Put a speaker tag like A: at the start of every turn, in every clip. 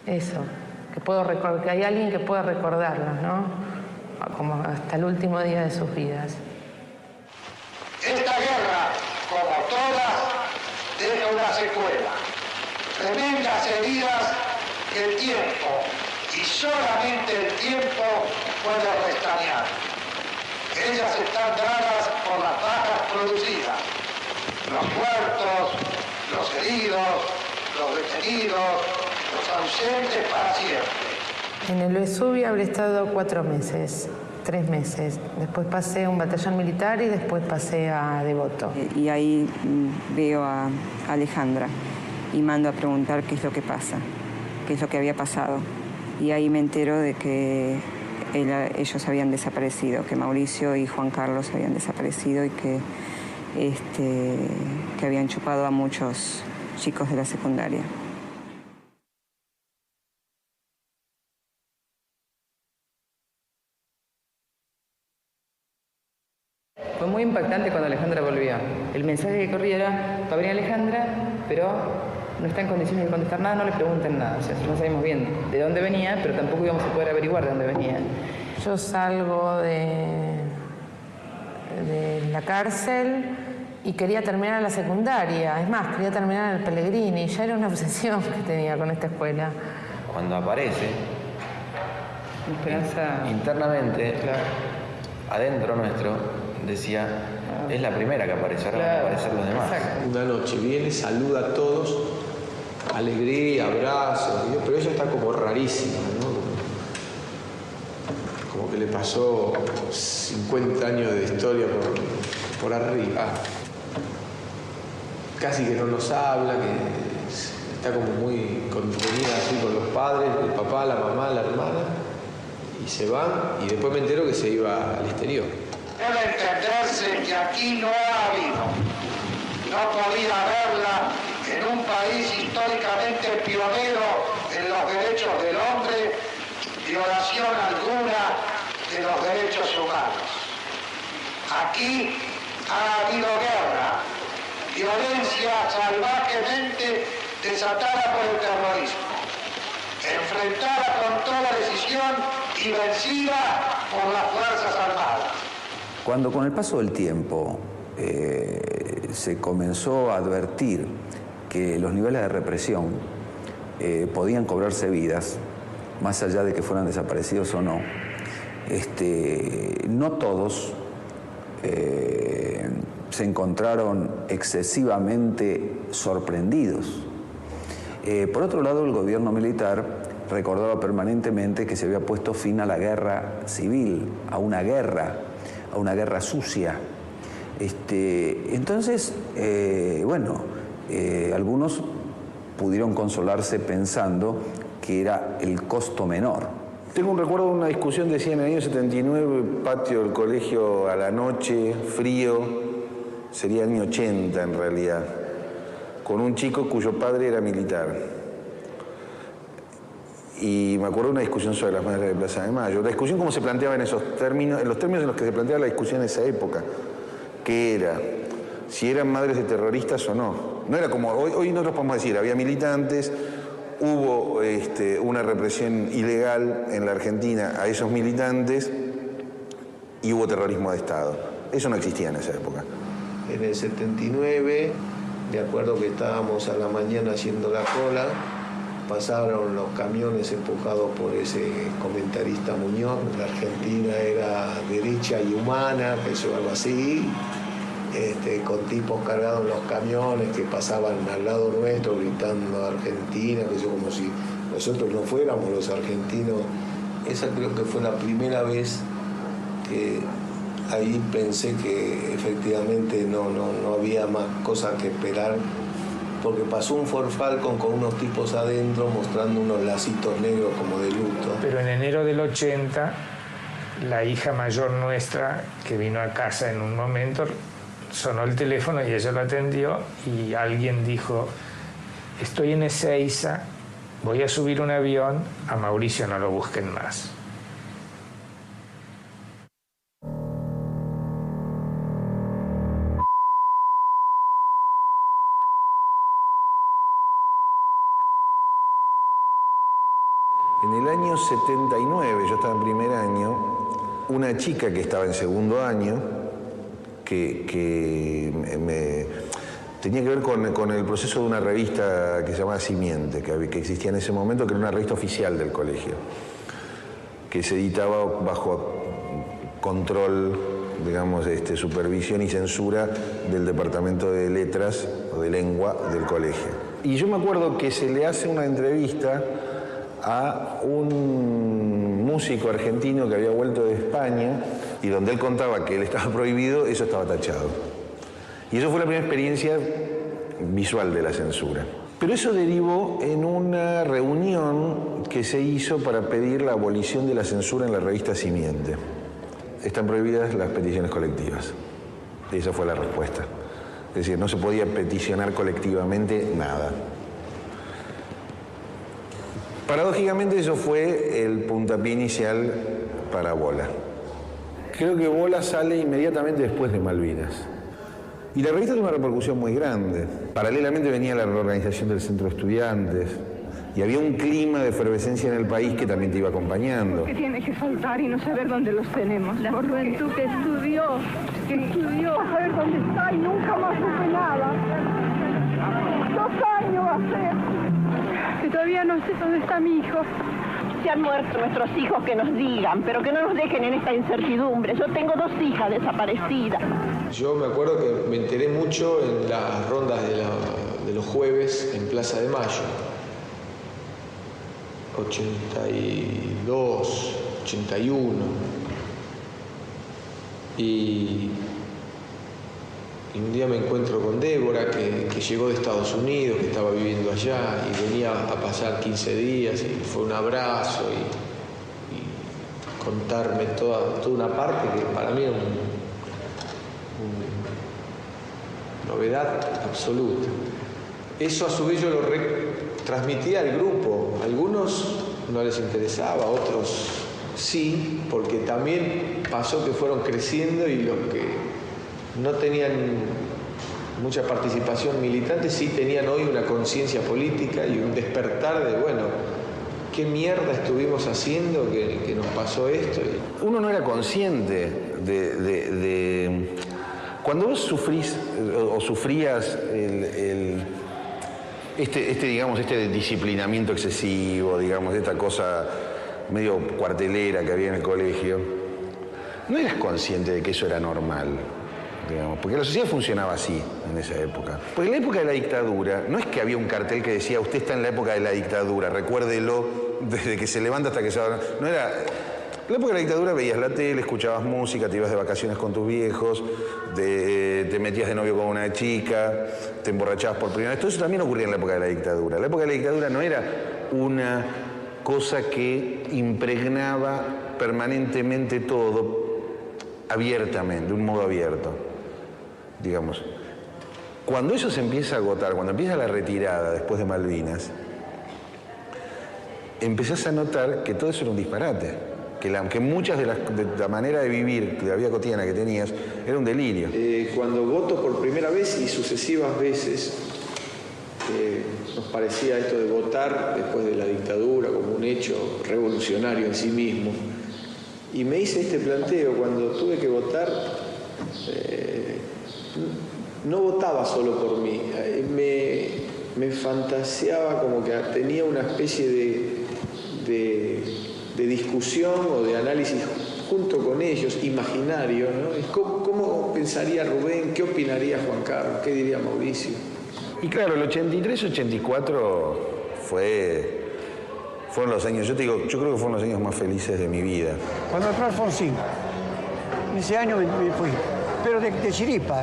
A: eso, que hay alguien que pueda recordarlos, ¿no? Como hasta el último día de sus vidas.
B: Esta guerra, como todas, deja una secuela. Tremendas heridas que el tiempo, y solamente el tiempo, puede restañar. Ellas están dadas por las bajas producidas. Los muertos, los heridos, los detenidos, los ausentes para siempre.
A: En el Vesubio habré estado 4 meses, 3 meses. Después pasé a un batallón militar y después pasé a Devoto.
C: Y ahí veo a Alejandra y mando a preguntar qué es lo que pasa, qué es lo que había pasado. Y ahí me entero de que ellos habían desaparecido, que Mauricio y Juan Carlos habían desaparecido y que habían chupado a muchos chicos de la secundaria.
D: Fue muy impactante cuando Alejandra volvió. El mensaje que corría era: va a venir Alejandra, pero no está en condiciones de contestar nada, no le pregunten nada. O sea, no sabemos bien de dónde venía, pero tampoco íbamos a poder averiguar de dónde venía.
A: Yo salgo de la cárcel y quería terminar la secundaria. Es más, quería terminar el Pellegrini. Ya era una obsesión que tenía con esta escuela.
E: Cuando aparece,
D: Una esperanza
E: internamente,
D: claro.
E: Adentro nuestro, decía, es la primera que aparece, ahora van a aparecer los demás.
D: Exacto.
F: Una noche viene, saluda a todos, alegría, abrazos, pero ella está como rarísima, ¿no? Como que le pasó 50 años de historia por arriba. Casi que no nos habla, que está como muy contenida así con los padres, el papá, la mamá, la hermana, y se van, y después me entero que se iba al exterior.
B: Debe entenderse que aquí no ha habido, no podía haberla en un país históricamente pionero en los derechos del hombre, violación alguna de los derechos humanos. Aquí ha habido guerra, violencia salvajemente desatada por el terrorismo, enfrentada con toda decisión y vencida por las Fuerzas Armadas.
G: Cuando con el paso del tiempo se comenzó a advertir que los niveles de represión podían cobrarse vidas, más allá de que fueran desaparecidos o no, no todos se encontraron excesivamente sorprendidos. Por otro lado, el gobierno militar recordaba permanentemente que se había puesto fin a la guerra civil, a una guerra sucia. Entonces, algunos pudieron consolarse pensando que era el costo menor.
H: Tengo un recuerdo de una discusión, decía, en el año 79, patio del colegio a la noche, frío, sería el año 80 en realidad, con un chico cuyo padre era militar. Y me acuerdo de una discusión sobre las madres de Plaza de Mayo. La discusión como se planteaba en esos términos, en los términos en los que se planteaba la discusión en esa época, que era si eran madres de terroristas o no. No era como hoy nosotros podemos decir, había militantes, hubo una represión ilegal en la Argentina a esos militantes y hubo terrorismo de Estado. Eso no existía en esa época.
F: En el 79, de acuerdo que estábamos a la mañana haciendo la cola, pasaron los camiones empujados por ese comentarista Muñoz. La Argentina era derecha y humana, que eso algo así, con tipos cargados en los camiones que pasaban al lado nuestro gritando Argentina, que eso como si nosotros no fuéramos los argentinos. Esa creo que fue la primera vez que ahí pensé que efectivamente no había más cosas que esperar, porque pasó un Ford Falcon con unos tipos adentro mostrando unos lacitos negros como de luto.
I: Pero en enero del 80, la hija mayor nuestra, que vino a casa en un momento, sonó el teléfono y ella lo atendió y alguien dijo: estoy en Ezeiza, voy a subir un avión, a Mauricio no lo busquen más.
H: En el año 79, yo estaba en primer año, una chica que estaba en segundo año, que tenía que ver con el proceso de una revista que se llamaba Simiente, que existía en ese momento, que era una revista oficial del colegio, que se editaba bajo control, digamos, supervisión y censura del Departamento de Letras o de Lengua del colegio. Y yo me acuerdo que se le hace una entrevista a un músico argentino que había vuelto de España y donde él contaba que él estaba prohibido, eso estaba tachado. Y eso fue la primera experiencia visual de la censura. Pero eso derivó en una reunión que se hizo para pedir la abolición de la censura en la revista Simiente. Están prohibidas las peticiones colectivas. Y esa fue la respuesta. Es decir, no se podía peticionar colectivamente nada. Paradójicamente eso fue el puntapié inicial para Bola. Creo que Bola sale inmediatamente después de Malvinas. Y la revista tuvo una repercusión muy grande. Paralelamente venía la reorganización del Centro de Estudiantes y había un clima de efervescencia en el país que también te iba acompañando.
J: ¿Por qué tiene que faltar y no saber dónde los tenemos? La juventud que estudió, a saber dónde está y nunca más supe nada. 2 años va a ser. Que todavía no sé dónde está mi hijo.
K: Se han muerto nuestros hijos, que nos digan, pero que no nos dejen en esta incertidumbre. Yo tengo 2 hijas desaparecidas.
L: Yo me acuerdo que me enteré mucho en las rondas de los jueves en Plaza de Mayo. 82, 81. Y un día me encuentro con Débora, que llegó de Estados Unidos, que estaba viviendo allá y venía a pasar 15 días y fue un abrazo y contarme toda una parte que para mí era una novedad absoluta. Eso a su vez yo lo transmitía al grupo. A algunos no les interesaba, otros sí, porque también pasó que fueron creciendo y los que no tenían mucha participación militante, sí tenían hoy una conciencia política y un despertar de, bueno, ¿qué mierda estuvimos haciendo que nos pasó esto?
H: Uno no era consciente de cuando vos sufrís o sufrías este disciplinamiento excesivo, digamos, esta cosa medio cuartelera que había en el colegio, no eras consciente de que eso era normal. Digamos, porque la sociedad funcionaba así en esa época. Porque en la época de la dictadura, no es que había un cartel que decía usted está en la época de la dictadura, recuérdelo desde que se levanta hasta que se va. No era. En la época de la dictadura veías la tele, escuchabas música, te ibas de vacaciones con tus viejos, te metías de novio con una chica, te emborrachabas por primera vez. Todo eso también ocurría en la época de la dictadura. La época de la dictadura no era una cosa que impregnaba permanentemente todo abiertamente, de un modo abierto. Digamos, cuando eso se empieza a agotar, cuando empieza la retirada después de Malvinas, empezás a notar que todo eso era un disparate, que muchas de la manera de vivir, de la vida cotidiana que tenías, era un delirio.
L: Cuando voto por primera vez y sucesivas veces, nos parecía esto de votar después de la dictadura como un hecho revolucionario en sí mismo. Y me hice este planteo cuando tuve que votar. No votaba solo por mí, me fantaseaba como que tenía una especie de discusión o de análisis junto con ellos, imaginario, ¿no? ¿Cómo pensaría Rubén? ¿Qué opinaría Juan Carlos? ¿Qué diría Mauricio?
H: Y claro, el 83-84 fueron los años, yo creo que fueron los años más felices de mi vida.
M: Cuando entró Alfonsín, en ese año me fui, pero de chiripa.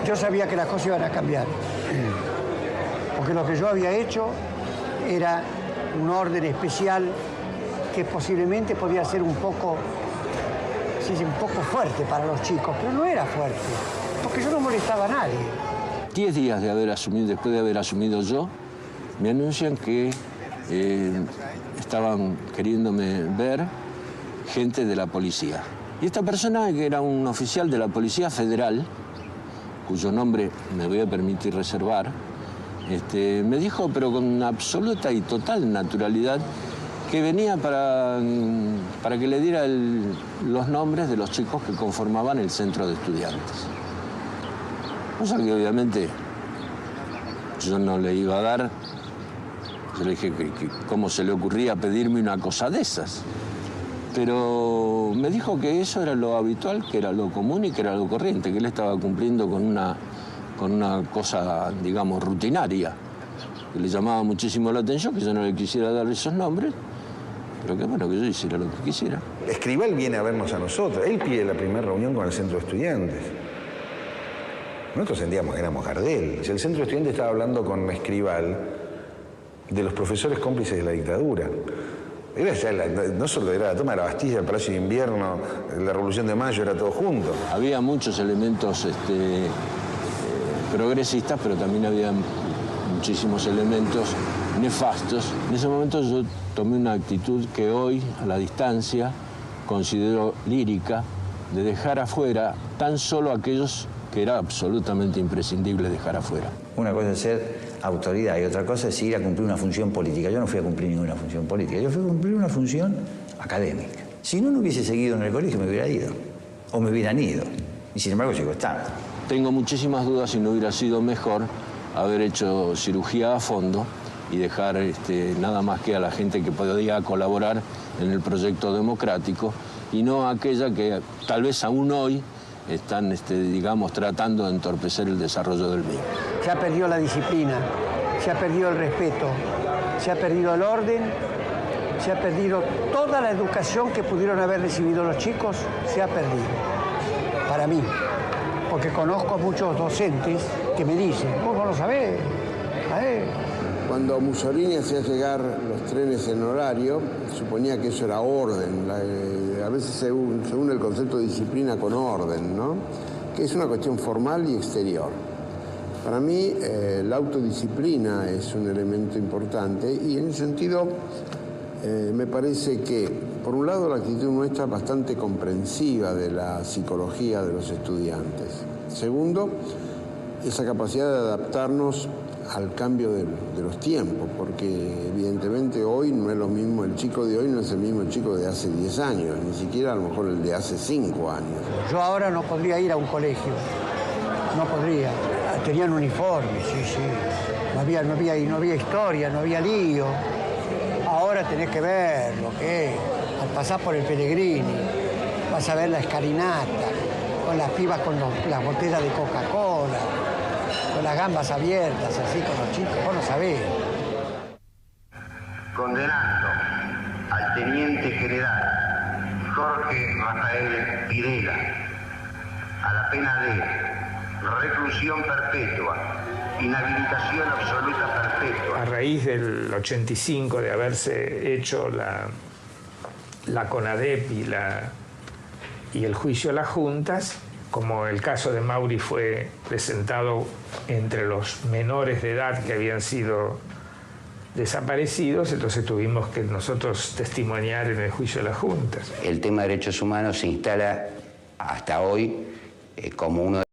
M: Yo sabía que las cosas iban a cambiar, porque lo que yo había hecho era un orden especial que posiblemente podía ser un poco fuerte para los chicos, pero no era fuerte, porque yo no molestaba a nadie.
N: 10 días después de haber asumido yo, me anuncian que estaban queriéndome ver gente de la policía. Y esta persona, que era un oficial de la Policía Federal, cuyo nombre me voy a permitir reservar, me dijo, pero con absoluta y total naturalidad, que venía para que le diera los nombres de los chicos que conformaban el centro de estudiantes. Cosa que obviamente yo no le iba a dar. Yo le dije que cómo se le ocurría pedirme una cosa de esas. Pero me dijo que eso era lo habitual, que era lo común y que era lo corriente, que él estaba cumpliendo con una cosa, digamos, rutinaria, que le llamaba muchísimo la atención, que yo no le quisiera dar esos nombres, pero que bueno, que yo hiciera lo que quisiera.
H: Escribal viene a vernos a nosotros. Él pide la primera reunión con el centro de estudiantes. Nosotros sentíamos que éramos Gardel. El centro de estudiantes estaba hablando con Escribal de los profesores cómplices de la dictadura. Era ya no solo era la toma de la Bastilla, el Palacio de Invierno, la Revolución de Mayo, era todo junto.
N: Había muchos elementos progresistas, pero también había muchísimos elementos nefastos. En ese momento yo tomé una actitud que hoy, a la distancia, considero lírica, de dejar afuera tan solo aquellos que era absolutamente imprescindible dejar afuera.
O: Una cosa es ser autoridad y otra cosa es ir a cumplir una función política. Yo no fui a cumplir ninguna función política, yo fui a cumplir una función académica. Si no hubiese seguido en el colegio me hubiera ido, o me hubieran ido, y sin embargo sigo estando.
N: Tengo muchísimas dudas si no hubiera sido mejor haber hecho cirugía a fondo y dejar nada más que a la gente que podía colaborar en el proyecto democrático y no a aquella que tal vez aún hoy están, digamos, tratando de entorpecer el desarrollo del mismo.
M: Se ha perdido la disciplina, se ha perdido el respeto, se ha perdido el orden, se ha perdido toda la educación que pudieron haber recibido los chicos, se ha perdido. Para mí, porque conozco a muchos docentes que me dicen, vos no lo sabés,
P: Cuando Mussolini hacía llegar los trenes en horario, suponía que eso era orden. A veces se une el concepto de disciplina con orden, ¿no? Que es una cuestión formal y exterior. Para mí, la autodisciplina es un elemento importante y en ese sentido me parece que, por un lado, la actitud nuestra es bastante comprensiva de la psicología de los estudiantes. Segundo, esa capacidad de adaptarnos al cambio de los tiempos, porque evidentemente hoy no es lo mismo, el chico de hoy no es el mismo chico de hace 10 años, ni siquiera a lo mejor el de hace 5 años.
M: Yo ahora no podría ir a un colegio, no podría. Tenían uniforme, sí. No había historia, no había lío. Ahora tenés que ver lo que es. Al pasar por el Pellegrini, vas a ver la escalinata, con las pibas con las botellas de Coca-Cola, con las gambas abiertas, así con los chicos, vos no sabés.
B: Condenando al teniente general Jorge Rafael Videla a la pena de reclusión perpetua, inhabilitación absoluta perpetua.
I: A raíz del 85, de haberse hecho la CONADEP y el juicio a las juntas, como el caso de Mauri fue presentado entre los menores de edad que habían sido desaparecidos, entonces tuvimos que nosotros testimoniar en el juicio de las juntas.
O: El tema de derechos humanos se instala hasta hoy como uno de